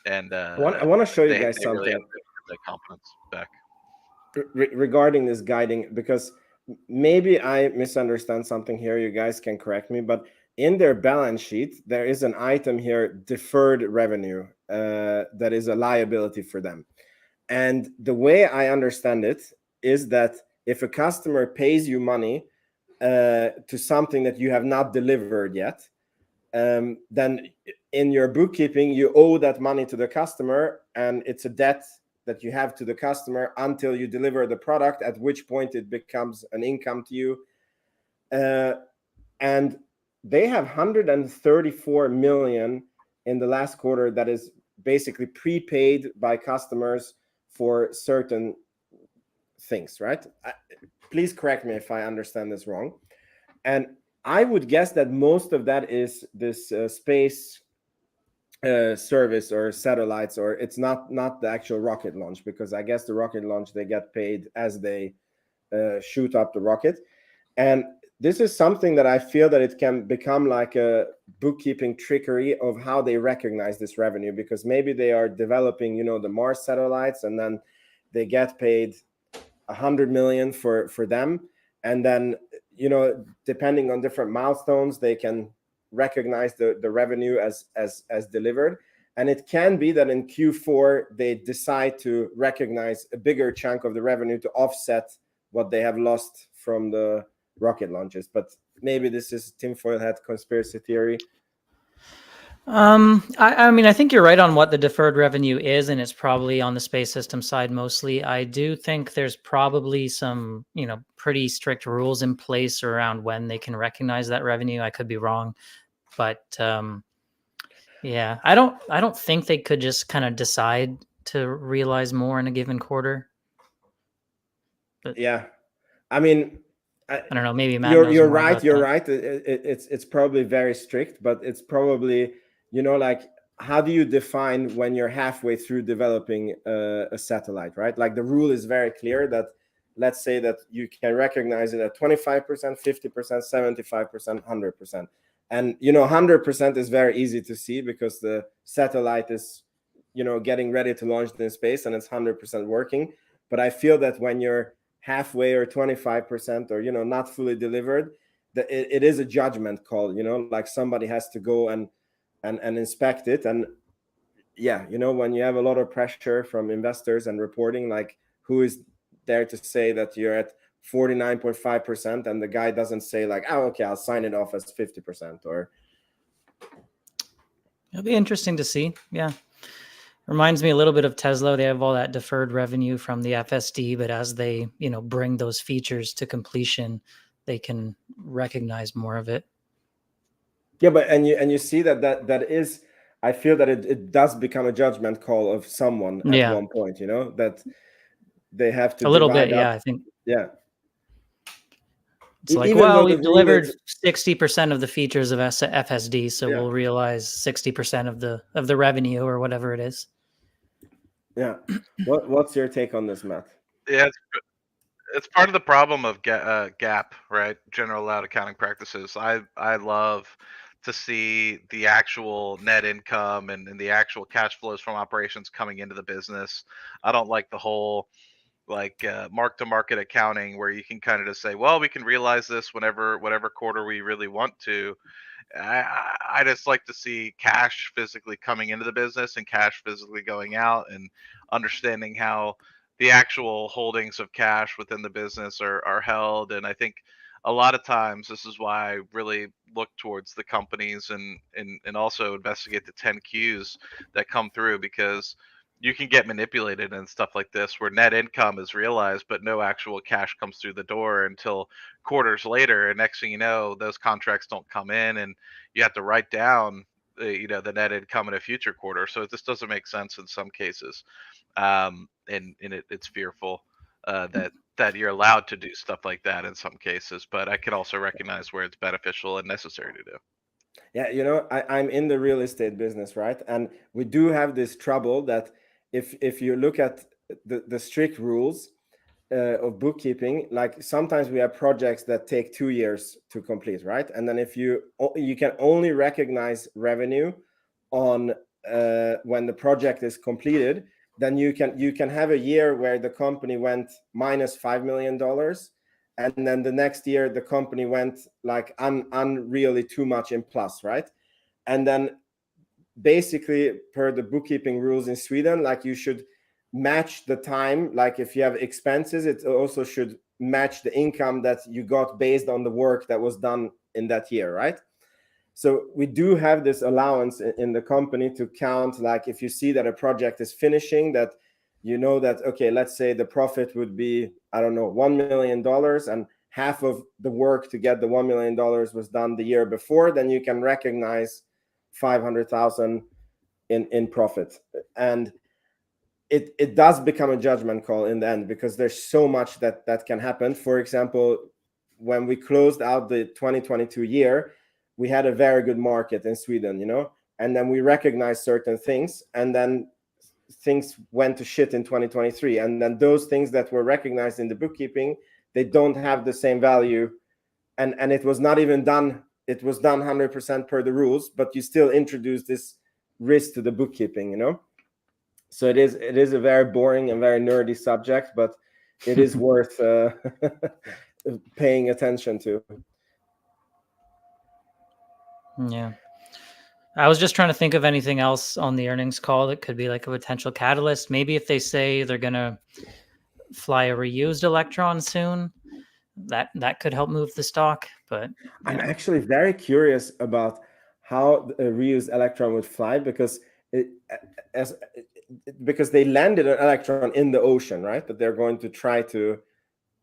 And I want to show you guys something. Really have that confidence back. Regarding this guiding, because maybe I misunderstand something here, you guys can correct me, but in their balance sheet there is an item here, deferred revenue, that is a liability for them. And the way I understand it is that if a customer pays you money to something that you have not delivered yet, then in your bookkeeping you owe that money to the customer, and it's a debt that you have to the customer until you deliver the product, at which point it becomes an income to you. And they have 134 million in the last quarter that is basically prepaid by customers for certain things, right? Please correct me if I understand this wrong. And I would guess that most of that is this space service or satellites, or it's not the actual rocket launch, because I guess the rocket launch they get paid as they shoot up the rocket. And this is something that I feel that it can become like a bookkeeping trickery of how they recognize this revenue, because maybe they are developing the Mars satellites, and then they get paid 100 million for them, and then depending on different milestones they can recognize the revenue as delivered. And it can be that in Q4 they decide to recognize a bigger chunk of the revenue to offset what they have lost from the rocket launches. But maybe this is tinfoil hat conspiracy theory. I mean, I think you're right on what the deferred revenue is, and it's probably on the space system side mostly. I do think there's probably some, pretty strict rules in place around when they can recognize that revenue. I could be wrong, but yeah, I don't think they could just kind of decide to realize more in a given quarter. But yeah, I mean, I don't know. Maybe Matt you're right. You're right. It's probably very strict, but it's probably like, how do you define when you're halfway through developing a satellite, right? Like the rule is very clear that, let's say that you can recognize it at 25%, 50%, 75%, 100%. And 100% is very easy to see because the satellite is getting ready to launch in space and it's 100% working. But I feel that when you're halfway or 25% or not fully delivered, that it is a judgment call. Like somebody has to go and inspect it. And yeah, when you have a lot of pressure from investors and reporting, like who is there to say that you're at 49.5% and the guy doesn't say like, oh, okay, I'll sign it off as 50%. Or it'll be interesting to see. Yeah. Reminds me a little bit of Tesla. They have all that deferred revenue from the FSD, but as they, bring those features to completion, they can recognize more of it. Yeah, but and you see that is, I feel that it does become a judgment call of someone at one point, that they have to a little bit. up. Yeah, I think. Yeah. It's like, Even though we've delivered 60% of the features of FSD, so we'll realize 60% of the revenue or whatever it is. Yeah. What's your take on this, Matt? Yeah, it's part of the problem of GAAP, right? General allowed accounting practices. I love to see the actual net income and the actual cash flows from operations coming into the business. I don't like the whole mark to market accounting where you can kind of just say, well, we can realize this whatever quarter we really want to. I just like to see cash physically coming into the business and cash physically going out, and understanding how the actual holdings of cash within the business are held. And I think a lot of times this is why I really look towards the companies and also investigate the 10Qs that come through, because you can get manipulated and stuff like this where net income is realized but no actual cash comes through the door until quarters later, and next thing you know, those contracts don't come in and you have to write down the net income in a future quarter. So this doesn't make sense in some cases, and it's fearful that you're allowed to do stuff like that in some cases, but I can also recognize where it's beneficial and necessary to do. Yeah, I'm in the real estate business, right? And we do have this trouble that if you look at the strict rules of bookkeeping, like sometimes we have projects that take 2 years to complete, right? And then if you can only recognize revenue on when the project is completed, then you can have a year where the company went minus $5 million, and then the next year the company went like unreally too much in plus, right? And then basically per the bookkeeping rules in Sweden, like you should match the time, like if you have expenses, it also should match the income that you got based on the work that was done in that year, right? So we do have this allowance in the company to count, like if you see that a project is finishing, that that, okay, let's say the profit would be, I don't know, $1 million, and half of the work to get the $1 million was done the year before, then you can recognize 500,000 in profit. And it does become a judgment call in the end, because there's so much that can happen. For example, when we closed out the 2022 year, we had a very good market in Sweden, and then we recognized certain things, and then things went to shit in 2023. And then those things that were recognized in the bookkeeping, they don't have the same value. And it was not even done. It was done 100% per the rules, but you still introduce this risk to the bookkeeping, So it is a very boring and very nerdy subject, but it is worth paying attention to. Yeah. I was just trying to think of anything else on the earnings call that could be like a potential catalyst. Maybe if they say they're going to fly a reused Electron soon, that could help move the stock. But I'm actually very curious about how a reused Electron would fly, because because they landed an Electron in the ocean, right? But they're going to try to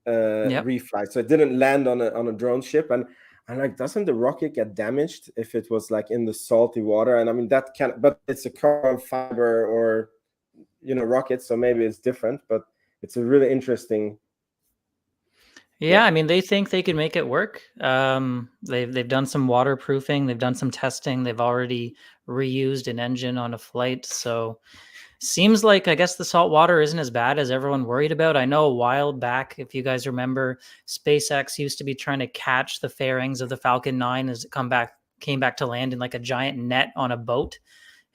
refly. So it didn't land on a drone ship. And I'm like, doesn't the rocket get damaged if it was like in the salty water? And I mean, but it's a carbon fiber or, rocket. So maybe it's different, but it's a really interesting. Yeah, I mean, they think they can make it work. They've done some waterproofing. They've done some testing. They've already reused an engine on a flight. So seems like, I guess, the salt water isn't as bad as everyone worried about. I know a while back, if you guys remember, SpaceX used to be trying to catch the fairings of the Falcon 9 as it came back to land in like a giant net on a boat.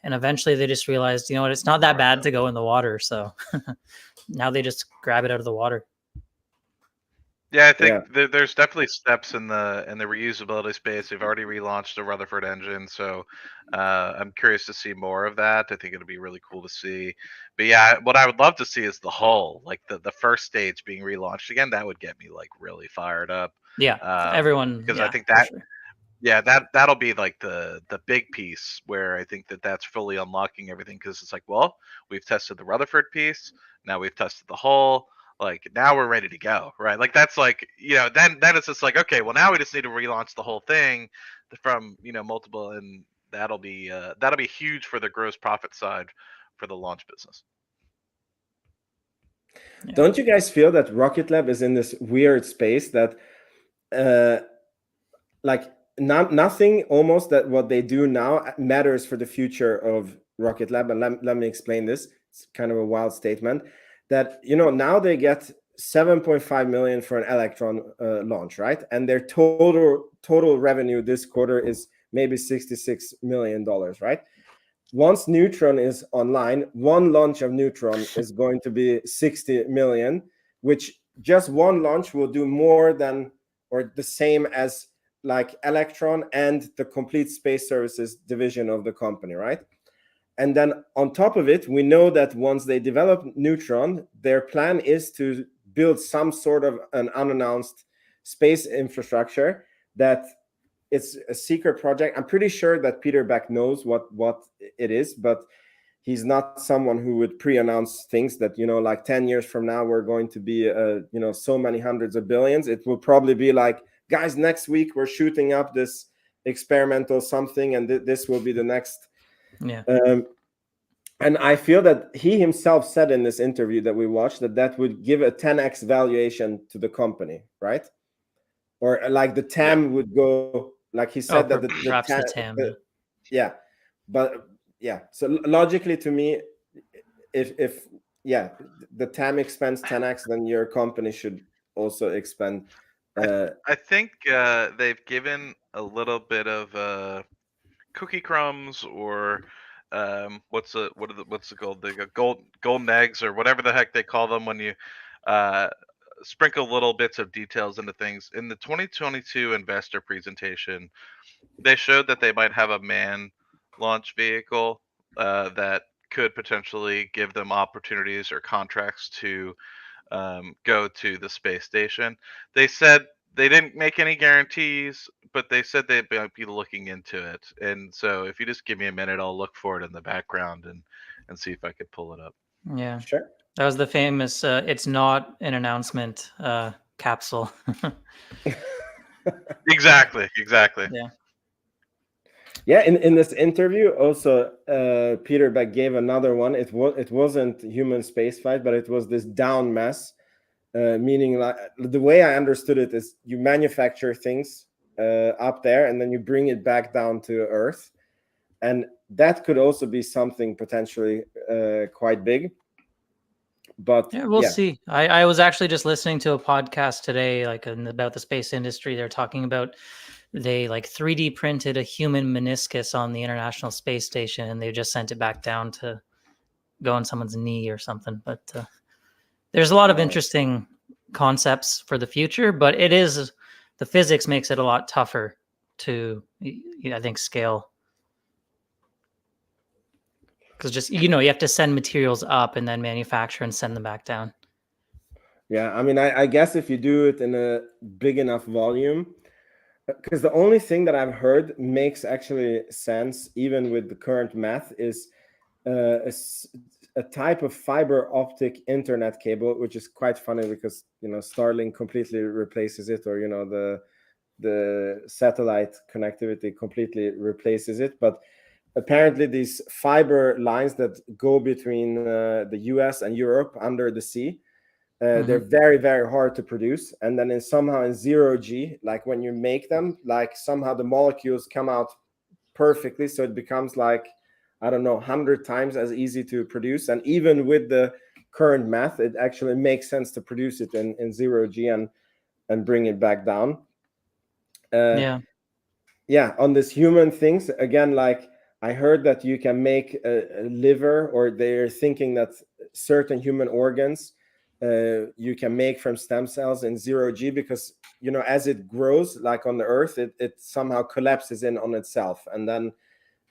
And eventually they just realized, it's not that bad to go in the water. So now they just grab it out of the water. Yeah, I think there's definitely steps in the reusability space. They've already relaunched the Rutherford engine, so I'm curious to see more of that. I think it'll be really cool to see. But yeah, what I would love to see is the hull, like the first stage being relaunched again. That would get me like really fired up. Yeah, everyone. Because I Yeah, think for that sure. yeah, that'll be like the big piece where I think that's fully unlocking everything, because it's like, well, we've tested the Rutherford piece, now we've tested the hull, like now we're ready to go, right? Like that's like, then it's just like, okay, well now we just need to relaunch the whole thing from multiple, and that'll be huge for the gross profit side for the launch business. Yeah. Don't you guys feel that Rocket Lab is in this weird space that like nothing almost that what they do now matters for the future of Rocket Lab? And let me explain this. It's kind of a wild statement that now they get 7.5 million for an Electron launch, right? And their total revenue this quarter is maybe $66 million, right? Once Neutron is online, one launch of Neutron is going to be 60 million, which just one launch will do more than or the same as like Electron and the complete space services division of the company, right? And then on top of it, we know that once they develop Neutron, their plan is to build some sort of an unannounced space infrastructure that it's a secret project. I'm pretty sure that Peter Beck knows what it is, but he's not someone who would pre-announce things that like 10 years from now we're going to be so many hundreds of billions. It will probably be like, guys, next week we're shooting up this experimental something, and this will be the next. Yeah. And I feel that he himself said in this interview that we watched that would give a 10x valuation to the company, right? Or like the TAM would go, like he said that perhaps the TAM. Yeah, but yeah. So logically, to me, if the TAM expands 10x, then your company should also expand. I think they've given a little bit of cookie crumbs, or what's it called? The golden eggs, or whatever the heck they call them when you sprinkle little bits of details into things. In the 2022 investor presentation, they showed that they might have a manned launch vehicle that could potentially give them opportunities or contracts to go to the space station. They said they didn't make any guarantees, but they said they'd be looking into it. And so if you just give me a minute, I'll look for it in the background and see if I could pull it up. Yeah, sure. That was the famous it's not an announcement capsule. Exactly. Yeah, in this interview also Peter Beck gave another one. It wasn't human spaceflight, but it was this down mass, meaning like the way I understood it is you manufacture things up there and then you bring it back down to Earth, and that could also be something potentially quite big. But yeah, we'll see. I was actually just listening to a podcast today, like about the space industry. They're talking about they like 3D printed a human meniscus on the International Space Station, and they just sent it back down to go on someone's knee or something. But there's a lot of interesting concepts for the future, but the physics makes it a lot tougher to, I think, scale. Because just, you have to send materials up and then manufacture and send them back down. Yeah, I mean, I guess if you do it in a big enough volume, because the only thing that I've heard makes actually sense, even with the current math, is a type of fiber optic internet cable, which is quite funny because Starlink completely replaces it, or the satellite connectivity completely replaces it. But apparently these fiber lines that go between the US and Europe under the sea, they're very, very hard to produce. And then somehow in 0G, like when you make them, like somehow the molecules come out perfectly. So it becomes like, I don't know, 100 times as easy to produce. And even with the current math, it actually makes sense to produce it in 0G and bring it back down. Yeah, on this human things, again, like I heard that you can make a liver, or they're thinking that certain human organs you can make from stem cells in 0G, because as it grows, like on the Earth, it somehow collapses in on itself, and then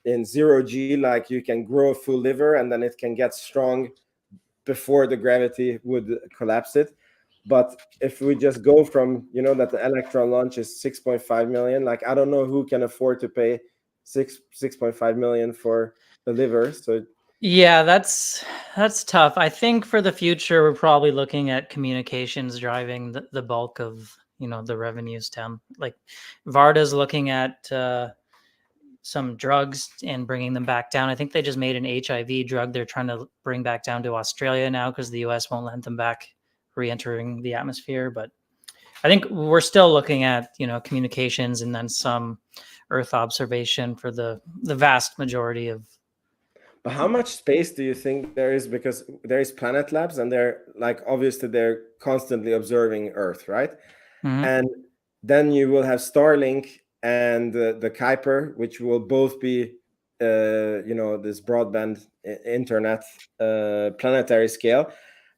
in 0G, like you can grow a full liver, and then it can get strong before the gravity would collapse it. But if we just go from that the electron launch is 6.5 million, like I don't know who can afford to pay 6.5 million for a liver. So yeah, that's tough. I think for the future, we're probably looking at communications driving the bulk of the revenue stem. Like Varda's looking at some drugs and bringing them back down. I think they just made an HIV drug they're trying to bring back down to Australia now because the US won't let them back re-entering the atmosphere. But I think we're still looking at communications and then some Earth observation for the vast majority of. But how much space do you think there is? Because there is Planet Labs, and they're like, obviously they're constantly observing Earth, right? Mhm. And then you will have Starlink and the Kuiper, which will both be this broadband internet planetary scale.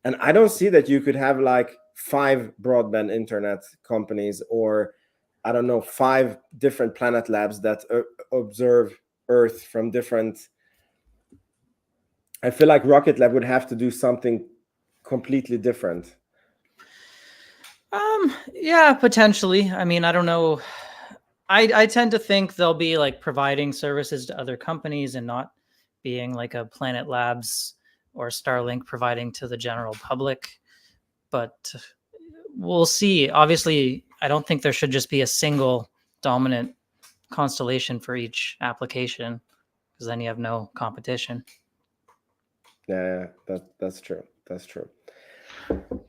And I don't see that you could have like 5 broadband internet companies, or I don't know, 5 different Planet Labs that observe Earth from different. I feel like Rocket Lab would have to do something completely different. Yeah, potentially. I mean, I don't know. I tend to think they'll be like providing services to other companies and not being like a Planet Labs or Starlink providing to the general public. But we'll see. Obviously, I don't think there should just be a single dominant constellation for each application, because then you have no competition. Yeah, that's true. That's true.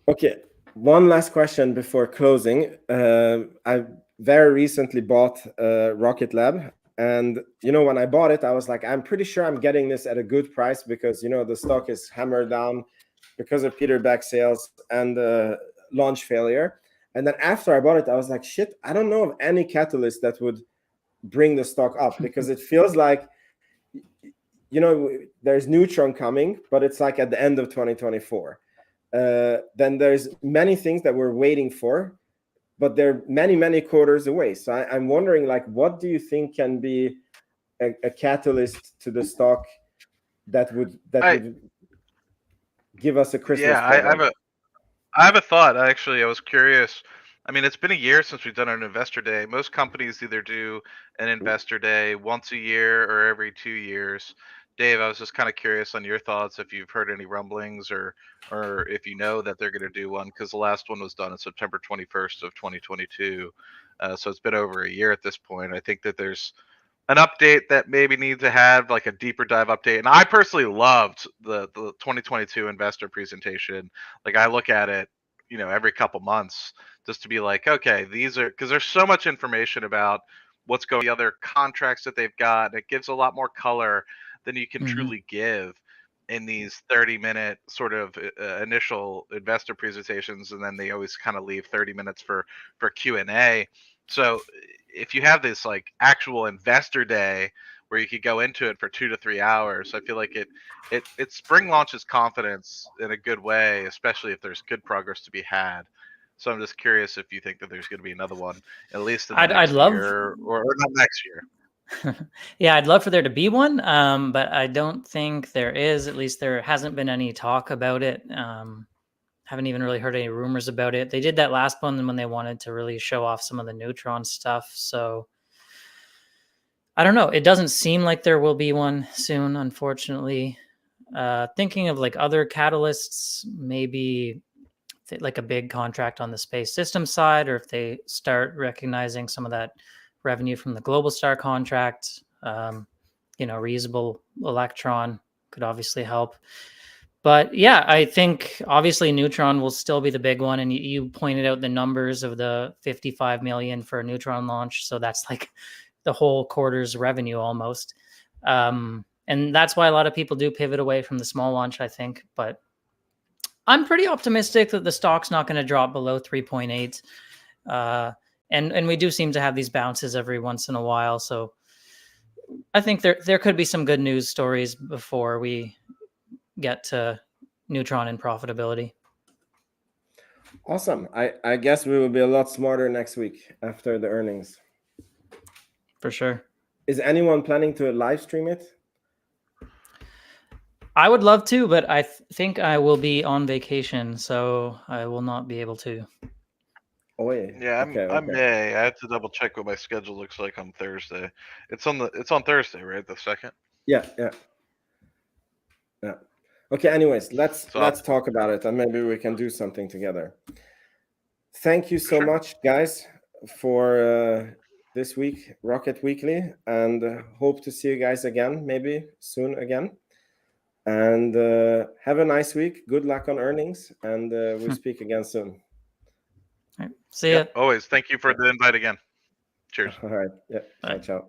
Okay, one last question before closing. I very recently bought Rocket Lab, and when I bought it, I was like, I'm pretty sure I'm getting this at a good price, because the stock is hammered down because of Peter Beck sales and launch failure. And then after I bought it, I was like, shit, I don't know of any catalyst that would bring the stock up, because it feels like there's Neutron coming, but it's like at the end of 2024. Then there's many things that we're waiting for, but they're many quarters away. So I'm wondering, like, what do you think can be a catalyst to the stock that would give us a Christmas present? I have a thought. Actually, I was curious. I mean, it's been a year since we've done an investor day. Most companies either do an investor day once a year or every 2 years. Dave, I was just kind of curious on your thoughts, if you've heard any rumblings, or if you know that they're going to do one, because the last one was done on September 21st of 2022. So it's been over a year at this point. I think that there's an update that maybe needs to have like a deeper dive update. And I personally loved the 2022 investor presentation. Like, I look at it, every couple months, just to be like, okay, these are, because there's so much information about what's going, the other contracts that they've got. It gives a lot more color than you can truly give in these 30-minute sort of initial investor presentations, and then they always kind of leave 30 minutes for Q&A. So if you have this like actual investor day where you could go into it for 2 to 3 hours, I feel like it spring launches confidence in a good way, especially if there's good progress to be had. So I'm just curious if you think that there's going to be another one, at least in the next year, or not next year. Yeah, I'd love for there to be one, but I don't think there is. At least there hasn't been any talk about it. Haven't even really heard any rumors about it. They did that last one when they wanted to really show off some of the Neutron stuff. So I don't know. It doesn't seem like there will be one soon, unfortunately. Thinking of like other catalysts, maybe like a big contract on the space system side, or if they start recognizing some of that revenue from the Global Star contract, reusable electron could obviously help. But yeah, I think obviously Neutron will still be the big one. And you pointed out the numbers of the 55 million for a Neutron launch. So that's like the whole quarter's revenue almost. And that's why a lot of people do pivot away from the small launch, I think. But I'm pretty optimistic that the stock's not going to drop below 3.8. And we do seem to have these bounces every once in a while. So I think there could be some good news stories before we get to Neutron and profitability. Awesome. I guess we will be a lot smarter next week after the earnings. For sure. Is anyone planning to live stream it? I would love to, but I think I will be on vacation, so I will not be able to. Oh wait. Yeah, Okay. I may. I have to double check what my schedule looks like on Thursday. It's on Thursday, right? The 2nd. Yeah. Okay. Anyways, let's So talk about it, and maybe we can do something together. Thank you so Sure. much, guys, for this week, Rocket Weekly, and hope to see you guys again, maybe soon again. And have a nice week. Good luck on earnings, and we'll speak again soon. All right. See ya. Always. Thank you for the invite again. Cheers. All right. Yeah. Bye. Ciao.